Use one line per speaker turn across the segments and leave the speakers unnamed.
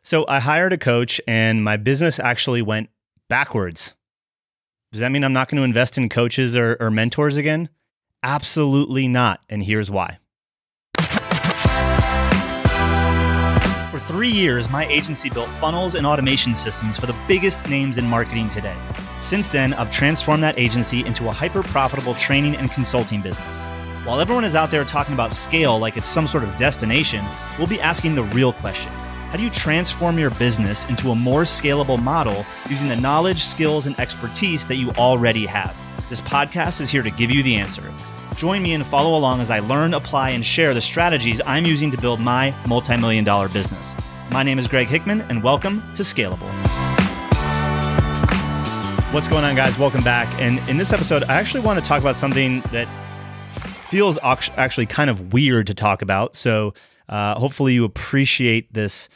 So I hired a coach and my business actually went backwards. Does that mean I'm not going to invest in coaches or mentors again? Absolutely not. And here's why. For 3 years, my agency built funnels and automation systems for the biggest names in marketing today. Since then, I've transformed that agency into a hyper-profitable training and consulting business. While everyone is out there talking about scale like it's some sort of destination, we'll be asking the real question. How do you transform your business into a more scalable model using the knowledge, skills, and expertise that you already have? This podcast is here to give you the answer. Join me and follow along as I learn, apply, and share the strategies I'm using to build my multi-million-dollar business. My name is Greg Hickman, and welcome to Scalable. What's going on, guys? Welcome back. And in this episode, I actually want to talk about something that feels actually kind of weird to talk about. So hopefully you appreciate this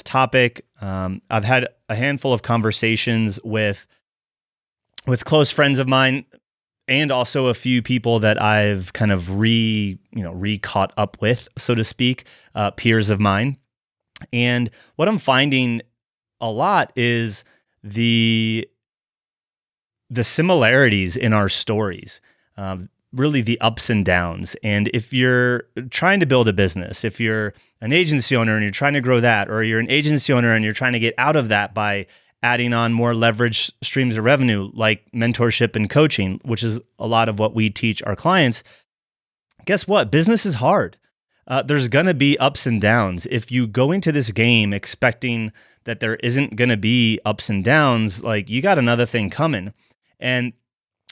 topic. I've had a handful of conversations with close friends of mine, and also a few people that I've kind of re-caught up with, so to speak, peers of mine. And what I'm finding a lot is the similarities in our stories, really the ups and downs. And if you're trying to build a business, if you're an agency owner and you're trying to grow that, or you're an agency owner and you're trying to get out of that by adding on more leverage streams of revenue like mentorship and coaching, which is a lot of what we teach our clients, guess what? Business is hard. There's going to be ups and downs. If you go into this game expecting that there isn't going to be ups and downs, like you got another thing coming. And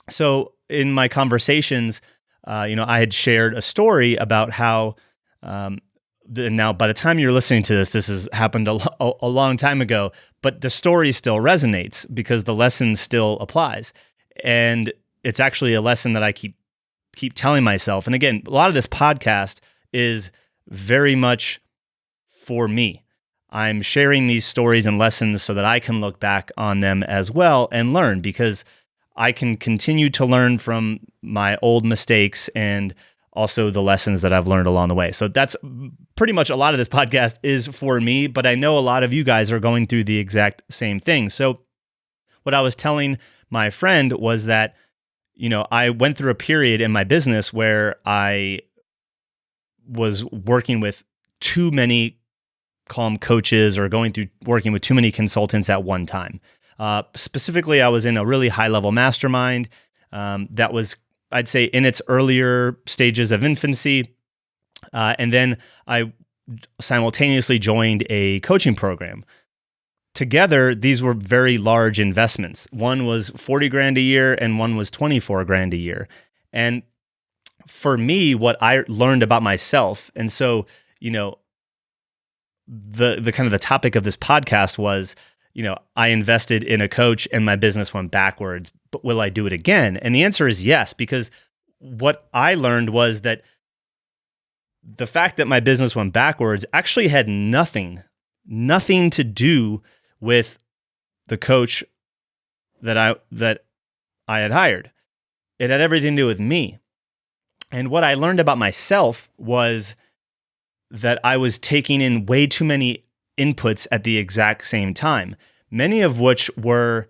so in my conversations, I had shared a story about how, now by the time you're listening to this has happened a long time ago, but the story still resonates because the lesson still applies. And it's actually a lesson that I keep telling myself. And again, a lot of this podcast is very much for me. I'm sharing these stories and lessons so that I can look back on them as well and learn, because I can continue to learn from my old mistakes and also the lessons that I've learned along the way. So that's pretty much a lot of this podcast is for me, but I know a lot of you guys are going through the exact same thing. So what I was telling my friend was that, I went through a period in my business where I was working with too many coaches or working with too many consultants at one time. Specifically, I was in a really high-level mastermind that was, I'd say, in its earlier stages of infancy. And then I simultaneously joined a coaching program. Together, these were very large investments. One was 40 grand a year and one was 24 grand a year. And for me, what I learned about myself, and so, the kind of the topic of this podcast was, I invested in a coach and my business went backwards, but will I do it again? And the answer is yes, because what I learned was that the fact that my business went backwards actually had nothing to do with the coach that I had hired. It had everything to do with me. And what I learned about myself was that I was taking in way too many inputs at the exact same time, many of which were,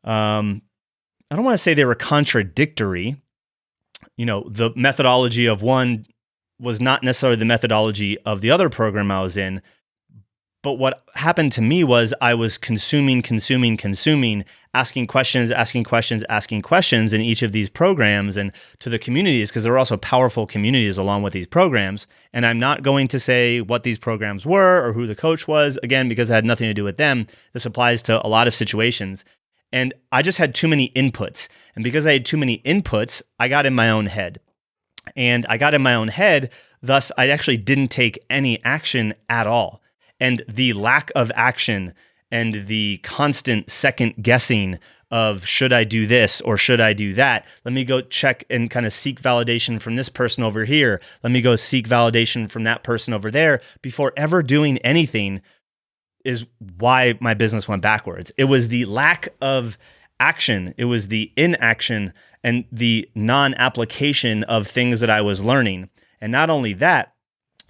I don't want to say they were contradictory. The methodology of one was not necessarily the methodology of the other program I was in. But what happened to me was I was consuming, asking questions in each of these programs and to the communities, because there were also powerful communities along with these programs. And I'm not going to say what these programs were or who the coach was, again, because it had nothing to do with them. This applies to a lot of situations. And I just had too many inputs. And because I had too many inputs, I got in my own head. And I got in my own head, thus I actually didn't take any action at all. And the lack of action and the constant second guessing of should I do this or should I do that? Let me go check and kind of seek validation from this person over here. Let me go seek validation from that person over there before ever doing anything is why my business went backwards. It was the lack of action. It was the inaction and the non-application of things that I was learning. And not only that,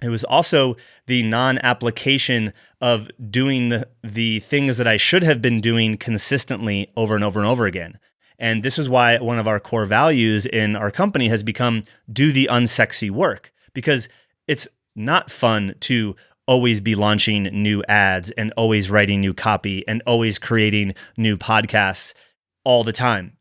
It was also the non-application of doing the things that I should have been doing consistently over and over and over again. And this is why one of our core values in our company has become do the unsexy work, because it's not fun to always be launching new ads and always writing new copy and always creating new podcasts all the time,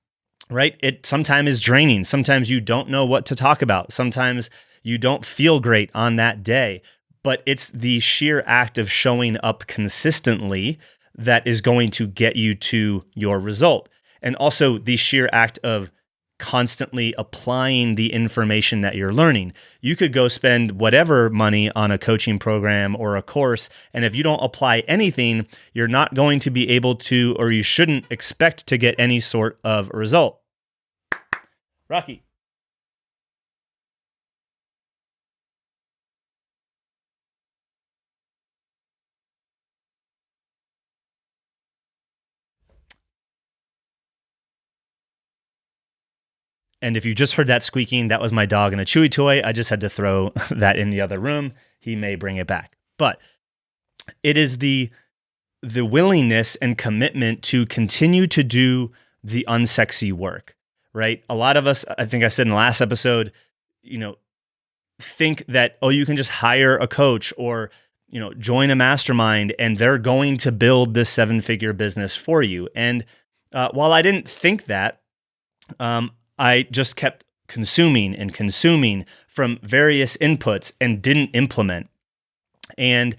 right? It sometimes is draining. Sometimes you don't know what to talk about. Sometimes you don't feel great on that day, but it's the sheer act of showing up consistently that is going to get you to your result. And also the sheer act of constantly applying the information that you're learning. You could go spend whatever money on a coaching program or a course, and if you don't apply anything, you're not going to be able to, or you shouldn't expect to get any sort of result. Rocky. And if you just heard that squeaking, that was my dog and a Chewy toy. I just had to throw that in the other room. He may bring it back. But it is the willingness and commitment to continue to do the unsexy work, right? A lot of us, I think I said in the last episode, think that, oh, you can just hire a coach or, join a mastermind and they're going to build this 7-figure business for you. And while I didn't think that, I just kept consuming and consuming from various inputs and didn't implement. And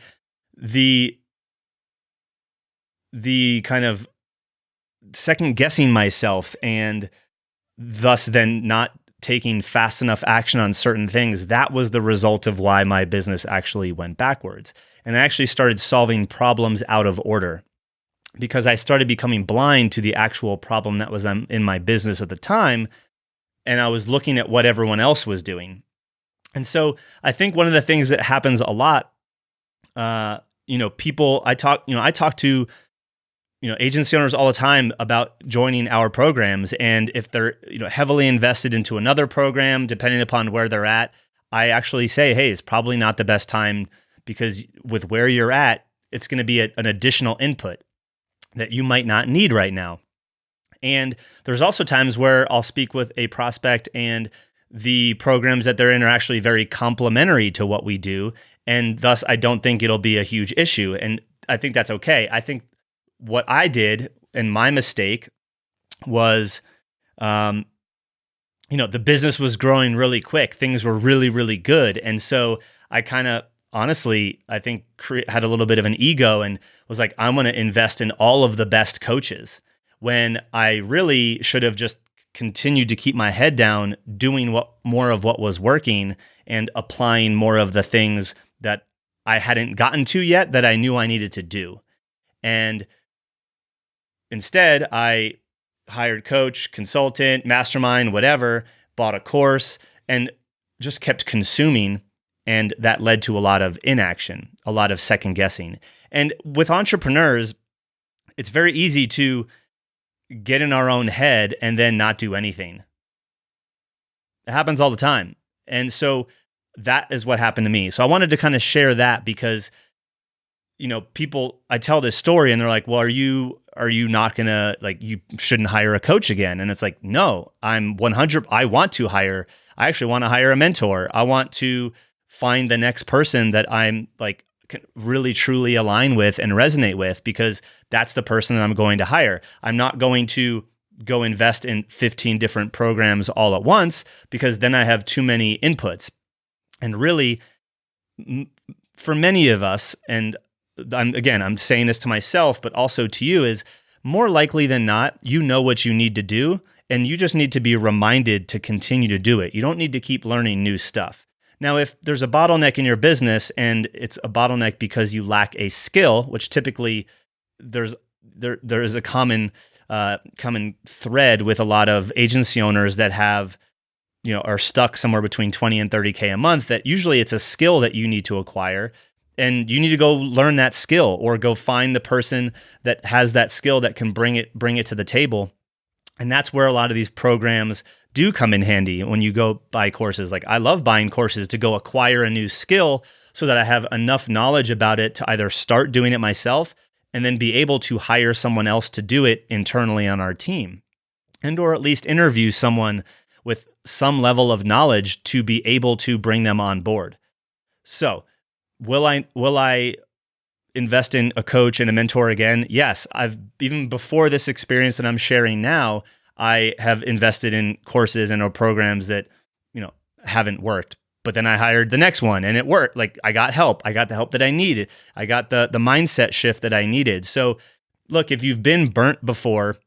the kind of second guessing myself and thus then not taking fast enough action on certain things, that was the result of why my business actually went backwards. And I actually started solving problems out of order because I started becoming blind to the actual problem that was in my business at the time. And I was looking at what everyone else was doing. And so I think one of the things that happens a lot, people, I talk to, agency owners all the time about joining our programs. And if they're, heavily invested into another program, depending upon where they're at, I actually say, hey, it's probably not the best time because with where you're at, it's going to be an additional input that you might not need right now. And there's also times where I'll speak with a prospect and the programs that they're in are actually very complementary to what we do. And thus, I don't think it'll be a huge issue. And I think that's okay. I think what I did and my mistake was, the business was growing really quick. Things were really, really good. And so I kind of, honestly, I think had a little bit of an ego and was like, I'm going to invest in all of the best coaches, when I really should have just continued to keep my head down, doing more of what was working and applying more of the things that I hadn't gotten to yet that I knew I needed to do. And instead, I hired coach, consultant, mastermind, whatever, bought a course, and just kept consuming. And that led to a lot of inaction, a lot of second guessing. And with entrepreneurs, it's very easy to get in our own head and then not do anything. It happens all the time. And so that is what happened to me. So I wanted to kind of share that because, people, I tell this story and they're like, well, are you not gonna, you shouldn't hire a coach again? And it's like, no, I actually want to hire a mentor. I want to find the next person that I'm really truly align with and resonate with, because that's the person that I'm going to hire. I'm not going to go invest in 15 different programs all at once because then I have too many inputs. And really, for many of us, and I'm saying this to myself, but also to you, is more likely than not, you know what you need to do, and you just need to be reminded to continue to do it. You don't need to keep learning new stuff. Now, if there's a bottleneck in your business and it's a bottleneck because you lack a skill, which typically there is a common thread with a lot of agency owners that have, are stuck somewhere between 20 and 30K a month, that usually it's a skill that you need to acquire and you need to go learn that skill or go find the person that has that skill that can bring it to the table. And that's where a lot of these programs do come in handy when you go buy courses. Like I love buying courses to go acquire a new skill so that I have enough knowledge about it to either start doing it myself and then be able to hire someone else to do it internally on our team, and or at least interview someone with some level of knowledge to be able to bring them on board. So will I invest in a coach and a mentor again? Yes. I've even before this experience that I'm sharing now, I have invested in courses and or programs that, haven't worked. But then I hired the next one and it worked. Like I got help. I got the help that I needed. I got the mindset shift that I needed. So look, if you've been burnt before,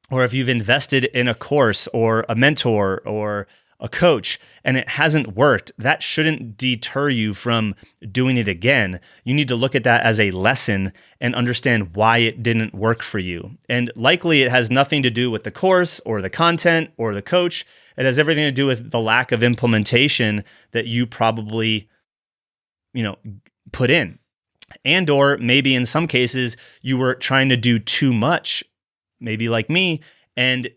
or if you've invested in a course or a mentor or a coach and it hasn't worked, that shouldn't deter you from doing it again. You need to look at that as a lesson and understand why it didn't work for you. And likely it has nothing to do with the course or the content or the coach. It has everything to do with the lack of implementation that you probably, put in. And or maybe in some cases you were trying to do too much, maybe like me, and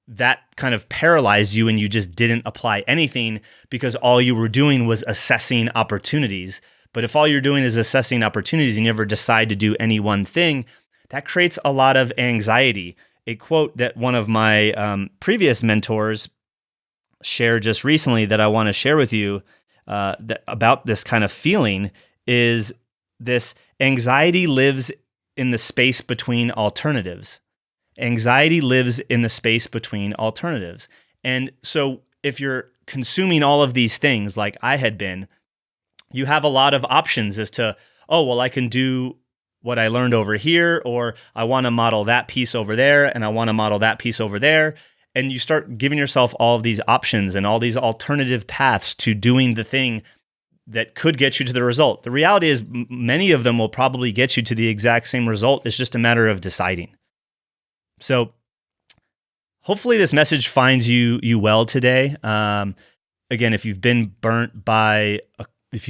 that kind of paralyzed you and you just didn't apply anything because all you were doing was assessing opportunities. But if all you're doing is assessing opportunities and you never decide to do any one thing, that creates a lot of anxiety. A quote that one of my previous mentors shared just recently that I want to share with you about this kind of feeling is this: anxiety lives in the space between alternatives. Anxiety lives in the space between alternatives. And so if you're consuming all of these things like I had been, you have a lot of options as to, I can do what I learned over here, or I want to model that piece over there, and I want to model that piece over there. And you start giving yourself all of these options and all these alternative paths to doing the thing that could get you to the result. The reality is many of them will probably get you to the exact same result. It's just a matter of deciding. So hopefully this message finds you well today. Again, if you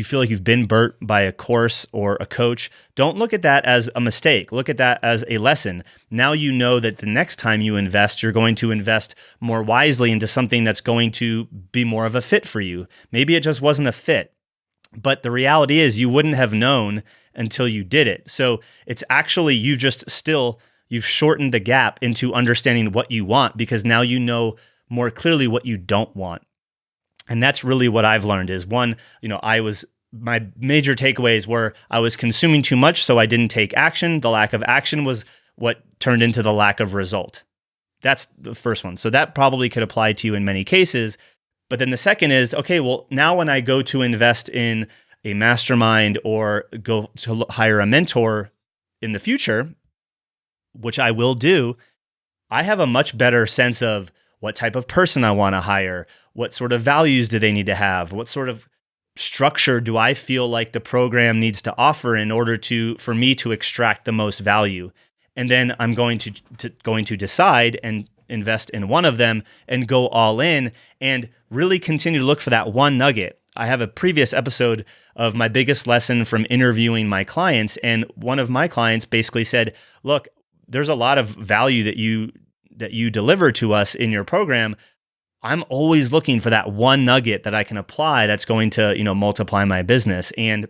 feel like you've been burnt by a course or a coach, don't look at that as a mistake. Look at that as a lesson. Now you know that the next time you invest, you're going to invest more wisely into something that's going to be more of a fit for you. Maybe it just wasn't a fit, but the reality is you wouldn't have known until you did it. So it's actually you've shortened the gap into understanding what you want because now you know more clearly what you don't want. And that's really what I've learned is my major takeaways were I was consuming too much, so I didn't take action. The lack of action was what turned into the lack of result. That's the first one. So that probably could apply to you in many cases. But then the second is, okay, well, now when I go to invest in a mastermind or go to hire a mentor in the future, which I will do, I have a much better sense of what type of person I want to hire, what sort of values do they need to have, what sort of structure do I feel like the program needs to offer in order for me to extract the most value. And then I'm going to decide and invest in one of them and go all in and really continue to look for that one nugget. I have a previous episode of my biggest lesson from interviewing my clients, and one of my clients basically said, look, there's a lot of value that you deliver to us in your program. I'm always looking for that one nugget that I can apply that's going to, multiply my business. And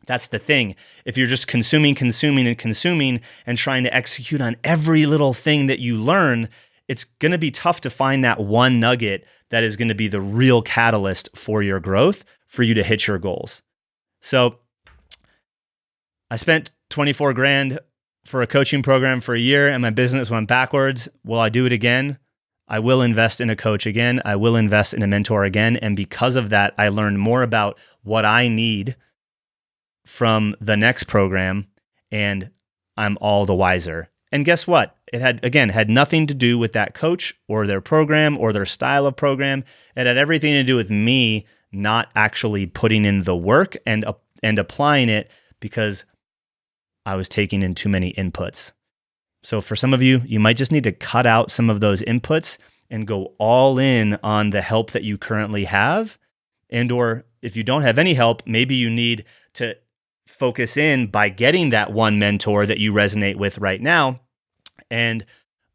that's the thing. If you're just consuming and trying to execute on every little thing that you learn, it's going to be tough to find that one nugget that is going to be the real catalyst for your growth, for you to hit your goals. So I spent 24 grand for a coaching program for a year and my business went backwards. Will I do it again? I will invest in a coach again. I will invest in a mentor again. And because of that, I learned more about what I need from the next program, and I'm all the wiser. And guess what? It had nothing to do with that coach or their program or their style of program. It had everything to do with me not actually putting in the work and applying it because I was taking in too many inputs. So for some of you, you might just need to cut out some of those inputs and go all in on the help that you currently have. And or if you don't have any help, maybe you need to focus in by getting that one mentor that you resonate with right now and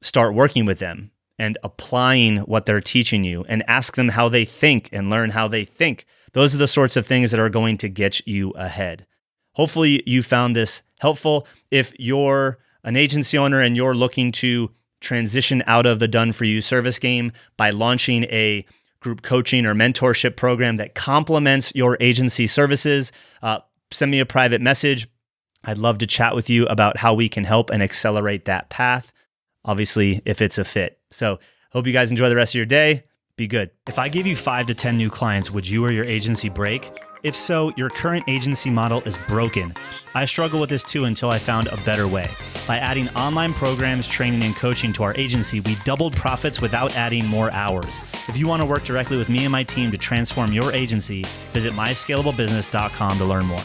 start working with them. and applying what they're teaching you, and ask them how they think and learn how they think. Those are the sorts of things that are going to get you ahead. Hopefully you found this helpful. If you're an agency owner and you're looking to transition out of the done-for-you service game by launching a group coaching or mentorship program that complements your agency services, send me a private message. I'd love to chat with you about how we can help and accelerate that path, obviously, if it's a fit. So hope you guys enjoy the rest of your day. Be good. If I gave you 5 to 10 new clients, would you or your agency break? If so, your current agency model is broken. I struggled with this too until I found a better way. By adding online programs, training, and coaching to our agency, we doubled profits without adding more hours. If you want to work directly with me and my team to transform your agency, visit myscalablebusiness.com to learn more.